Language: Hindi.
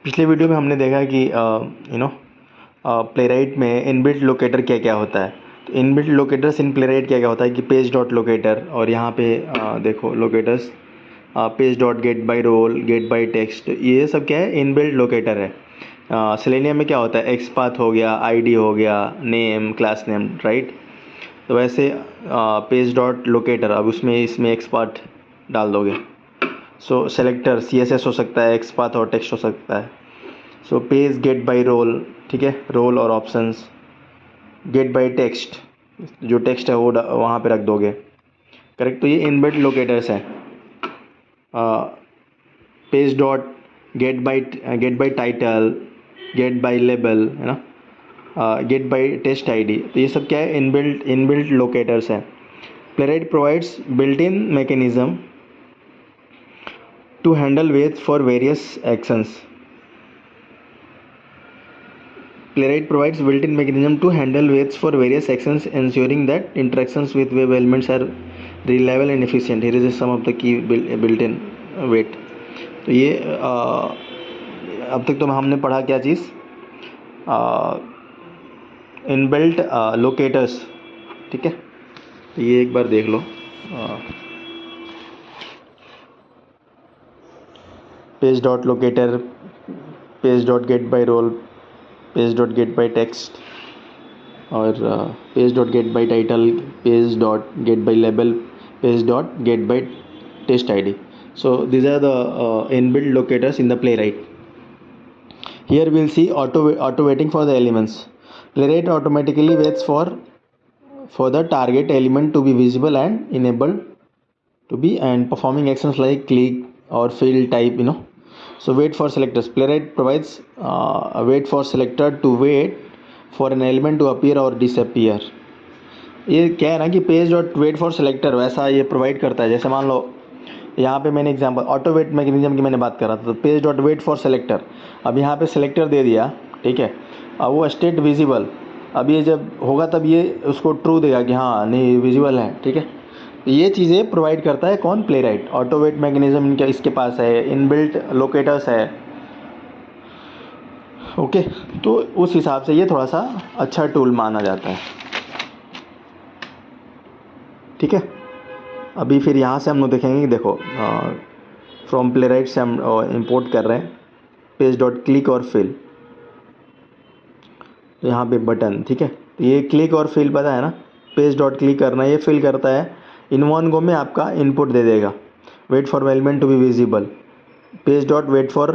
पिछले वीडियो में हमने देखा कि प्लेराइट में इनबिल्ट लोकेटर क्या क्या होता है। तो इनबिल्ट लोकेटर्स इन प्लेराइट क्या क्या होता है कि पेज डॉट लोकेटर, और यहाँ पे देखो locators page dot get by role, get by text, ये सब क्या है, इनबिल्ट लोकेटर है। सेलेनियम में क्या होता है, एक्सपाथ हो गया, आईडी हो गया, नेम, क्लास नेम, राइट। तो वैसे पेज डॉट लोकेटर, अब उसमें इसमें एक्सपाथ डाल दोगे। सो सेलेक्टर CSS हो सकता है, एक्सपाथ और टेक्स्ट हो सकता है। So page get by role, ठीक है, रोल और ऑप्शंस। गेट बाय टेक्स्ट, जो टेक्स्ट है वो वहाँ पे रख दोगे, करेक्ट। तो ये इनबिल्ट लोकेटर्स हैं। Page dot get by title, get by label, है ना, गेट बाय टेस्ट आईडी। तो ये सब क्या है, इनबिल्ट लोकेटर्स हैं। Playwright provides built in mechanism to handle waits for various actions. Playwright provides built-in mechanism to handle waits for various actions, ensuring that interactions with web elements are reliable and efficient. Here is some of the key built-in wait. तो ये अब तक तो हमने पढ़ा क्या चीज़, इनबिल्ट लोकेटर्स, ठीक है। तो ये एक बार देख लो, page dot locator, page dot get by role, page dot get by text, और page dot get by title, page dot get by label, page dot get by test ID. So these are the inbuilt locators in the Playwright. Here we'll see auto waiting for the elements. Playwright automatically waits for the target element to be visible and enabled to be, and performing actions like click or field type, So wait for selectors. Playwright provides wait for selector to wait for an element to appear or disappear. ये क्या है ना कि page dot wait for selector वैसा ये प्रोवाइड करता है। जैसे मान लो यहाँ पे मैंने एग्जांपल ऑटो वेट मैकेनिज्म की मैंने बात कर रहा था, तो page dot wait for selector, अब यहाँ पे सेलेक्टर दे दिया, ठीक है। अब वो स्टेट विजिबल, अब ये जब होगा तब ये उसको ट्रू देगा कि हाँ नहीं विजिबल है, ठीक है। ये चीज़ें प्रोवाइड करता है कौन, प्लेराइट। ऑटो वेट मैकेनिज्म इनके इसके पास है, इनबिल्ट लोकेटर्स है, ओके। तो उस हिसाब से ये थोड़ा सा अच्छा टूल माना जाता है, ठीक है। अभी फिर यहाँ से हम लोग देखेंगे कि देखो फ्रॉम प्लेराइट से हम इंपोर्ट कर रहे हैं पेज डॉट क्लिक और फिल, तो यहाँ पे बटन, ठीक है। तो ये क्लिक और फिल पता है ना, पेज डॉट क्लिक करना है, ये फिल करता है, इन वन गो में आपका इनपुट दे देगा। Wait for element to be visible, page dot wait for